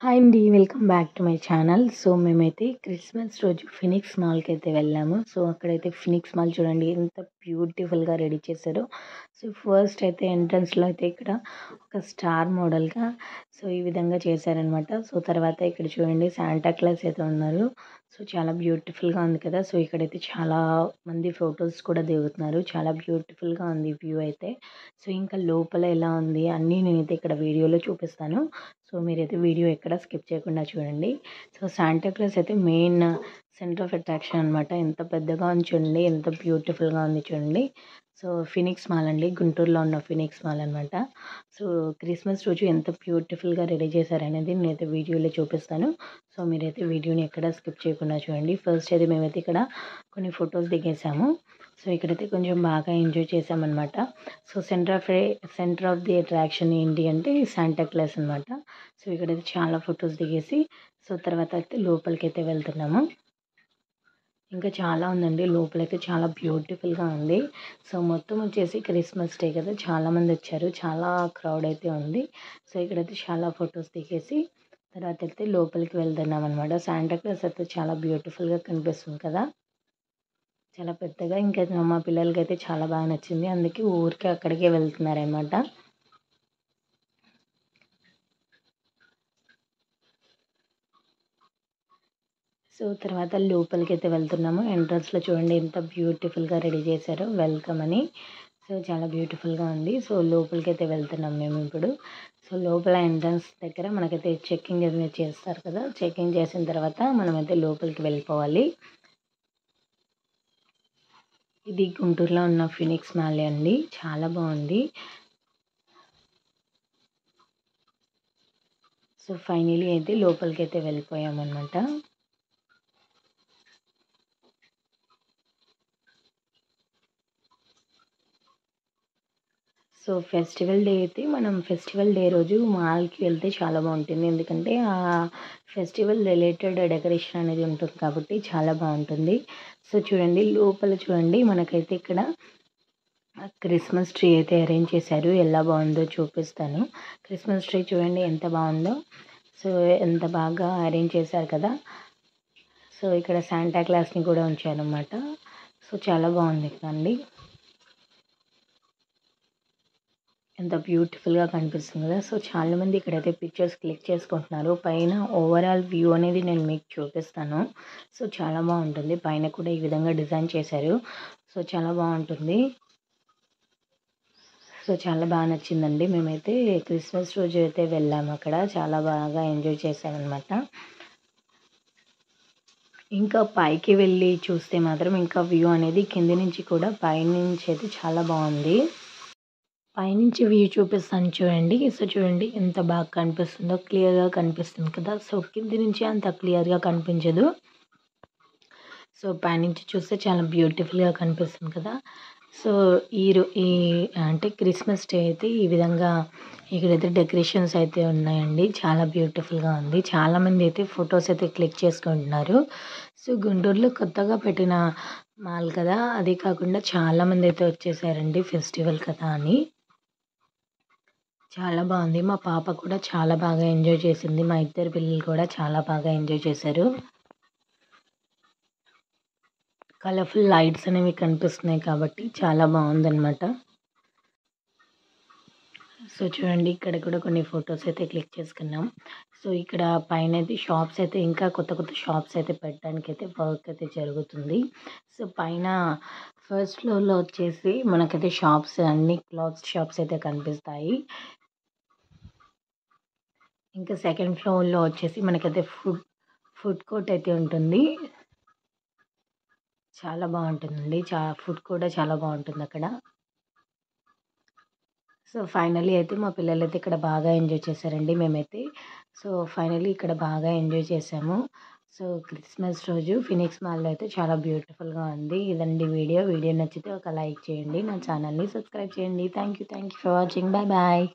Hi అండి. Welcome back to my channel. So, మేమైతే Christmas రోజు ఫినిక్స్ మాల్‌కైతే వెళ్ళాము. సో, అక్కడైతే ఫినిక్స్ మాల్ చూడండి ఎంత బ్యూటిఫుల్‌గా రెడీ చేశారో. సో, ఫస్ట్ అయితే ఎంట్రన్స్‌లో అయితే ఇక్కడ ఒక స్టార్ మోడల్‌గా సో, ఈ విధంగా చేశారనమాట. సో, తర్వాత ఇక్కడ చూడండి శాంటా క్లాస్ అయితే ఉన్నారు. సో, చాలా బ్యూటిఫుల్‌గా ఉంది కదా! సో, ఇక్కడైతే చాలా మంది ఫోటోస్ కూడా దిగుతున్నారు. చాలా బ్యూటిఫుల్‌గా ఉంది వ్యూ అయితే. సో, ఇంకా లోపల ఎలా ఉంది అన్నీ నేనైతే ఇక్కడ వీడియోలో చూపిస్తాను. సో, మీరైతే వీడియో ఎక్కడ స్కిప్ చేయకుండా చూడండి. సో, శాంటా క్లాస్ అయితే మెయిన్ సెంటర్ ఆఫ్ అట్రాక్షన్ అనమాట. ఎంత పెద్దగా ఉంది చూడండి. ఎంత బ్యూటిఫుల్‌గా ఉంది చూడండి. సో, ఫినిక్స్ మాల్ అండి. గుంటూరులో ఉన్న ఫినిక్స్ మాల్ అనమాట. సో, క్రిస్మస్ రోజు ఎంత బ్యూటిఫుల్‌గా రెడీ చేశారనేది నేనైతే వీడియోలో చూపిస్తాను. సో, మీరైతే వీడియోని ఎక్కడ స్కిప్ చేయకుండా చూడండి. ఫస్ట్ అయితే మేమైతే ఇక్కడ కొన్ని ఫోటోస్ దిగేసాము. సో, ఇక్కడైతే కొంచెం బాగా ఎంజాయ్ చేశామనమాట. So, centre of the attraction ఏంటి అంటే శాంటా క్లాస్ అనమాట. సో, ఇక్కడైతే చాలా ఫొటోస్ దిగేసి సో, తర్వాత అయితే లోపలికైతే వెళ్తున్నాము. ఇంకా చాలా ఉందండి. లోపలైతే చాలా బ్యూటిఫుల్‌గా ఉంది. సో, మొత్తం వచ్చేసి క్రిస్మస్ డే కదా! చాలామంది వచ్చారు. చాలా క్రౌడ్ అయితే ఉంది. సో, ఇక్కడైతే చాలా ఫొటోస్ దిగేసి తర్వాత అయితే లోపలికి వెళ్తున్నామనమాట. శాంటా క్లాస్ అయితే చాలా బ్యూటిఫుల్‌గా కనిపిస్తుంది కదా! చాలా పెద్దగా ఇంకా మా పిల్లలకైతే చాలా బాగా నచ్చింది. అందుకే ఊరికే అక్కడికే వెళ్తున్నారనమాట. సో, తర్వాత లోపలికైతే వెళ్తున్నాము. ఎంట్రన్స్‌లో చూడండి ఎంత బ్యూటిఫుల్‌గా రెడీ చేశారో వెల్కమ్ అని. సో, చాలా బ్యూటిఫుల్‌గా ఉంది. సో, లోపలికైతే వెళ్తున్నాం మేమిప్పుడు. సో, లోపల ఎంట్రన్స్ దగ్గర మనకైతే చెకింగ్ అనేది చేస్తారు కదా! చెకింగ్ చేసిన తర్వాత మనమైతే లోపలికి వెళ్ళిపోవాలి. ఇది గుంటూరులో ఉన్న ఫినిక్స్ మాలే అండి. చాలా బావుంది. సో, ఫైనల్లీ అయితే లోపలికైతే వెళ్ళిపోయామనమాట. సో, ఫెస్టివల్ డే రోజు మాల్‌కి వెళ్తే చాలా బావుంటుంది. ఎందుకంటే ఫెస్టివల్ రిలేటెడ్ డెకరేషన్ అనేది ఉంటుంది కాబట్టి చాలా బావుంటుంది. సో, చూడండి లోపల చూడండి మనకైతే ఇక్కడ క్రిస్మస్ ట్రీ అయితే అరేంజ్ చేశారు. ఎలా బావుందో చూపిస్తాను. క్రిస్మస్ ట్రీ చూడండి ఎంత బావుందో. సో, ఎంత బాగా అరేంజ్ చేశారు కదా! సో, ఇక్కడ శాంటా క్లాస్‌ని కూడా ఉంచారనమాట. సో, చాలా బావుంది కదండీ! ఎంత బ్యూటిఫుల్‌గా కనిపిస్తుంది కదా! సో, చాలామంది ఇక్కడైతే పిక్చర్స్ క్లిక్ చేసుకుంటున్నారు. పైన ఓవరాల్ వ్యూ అనేది నేను మీకు చూపిస్తాను. సో, చాలా బావుంటుంది. పైన కూడా ఈ విధంగా డిజైన్ చేశారు. సో, చాలా బావుంటుంది. సో, చాలా బాగా నచ్చిందండి. మేమైతే క్రిస్మస్ రోజు అయితే వెళ్ళాము అక్కడ. చాలా బాగా ఎంజాయ్ చేశామనమాట. ఇంకా పైకి వెళ్ళి చూస్తే మాత్రం ఇంకా వ్యూ అనేది కింది నుంచి కూడా పైనుంచి అయితే చాలా బావుంది. పైనుంచి వ్యూ చూపిస్తాను చూడండి. సో, చూడండి ఎంత బాగా కనిపిస్తుందో క్లియర్‌గా కనిపిస్తుంది కదా! సో, కింది నుంచి అంత క్లియర్‌గా కనిపించదు. సో, పైనుంచి చూస్తే చాలా బ్యూటిఫుల్‌గా కనిపిస్తుంది కదా! సో, ఈ అంటే క్రిస్మస్ డే అయితే ఈ విధంగా ఇక్కడైతే డెకరేషన్స్ అయితే ఉన్నాయండి. చాలా బ్యూటిఫుల్‌గా ఉంది. చాలామంది అయితే ఫోటోస్ అయితే క్లిక్ చేసుకుంటున్నారు. సో, గుంటూరులో కొత్తగా పెట్టిన మాల్ కదా! అదే కాకుండా చాలామంది అయితే వచ్చేసారండి ఫెస్టివల్ కదా అని. చాలా బావుంది. మా పాప కూడా చాలా బాగా ఎంజాయ్ చేసింది. మా ఇద్దరు పిల్లలు కూడా చాలా బాగా ఎంజాయ్ చేశారు. కలర్‌ఫుల్ లైట్స్ అనేవి కనిపిస్తున్నాయి కాబట్టి చాలా బావుందనమాట. సో, చూడండి ఇక్కడ కూడా కొన్ని ఫోటోస్ అయితే క్లిక్ చేసుకున్నాం. సో, ఇక్కడ పైనైతే షాప్స్ అయితే ఇంకా కొత్త కొత్త షాప్స్ అయితే పెట్టడానికైతే వర్క్ అయితే జరుగుతుంది. సో, పైన ఫస్ట్ ఫ్లోర్‌లో వచ్చేసి మనకైతే షాప్స్ అన్ని క్లాత్స్ షాప్స్ అయితే కనిపిస్తాయి. ఇంకా సెకండ్ ఫ్లోర్‌లో వచ్చేసి మనకైతే ఫుడ్ కోర్ట్ అయితే ఉంటుంది. చాలా బావుంటుందండి. ఫుడ్ కూడా చాలా బావుంటుందక్కడ. సో, ఫైనల్లీ అయితే మా పిల్లలైతే ఇక్కడ బాగా ఎంజాయ్ చేశారండి. మేమైతే సో, ఫైనల్లీ ఇక్కడ బాగా ఎంజాయ్ చేశాము. సో, క్రిస్మస్ రోజు ఫినిక్స్ మాల్‌లో అయితే చాలా బ్యూటిఫుల్‌గా ఉంది. ఇదండి వీడియో. వీడియో నచ్చితే ఒక లైక్ చేయండి. నా ఛానల్‌ని సబ్స్క్రైబ్ చేయండి. Thank you for watching. Bye bye.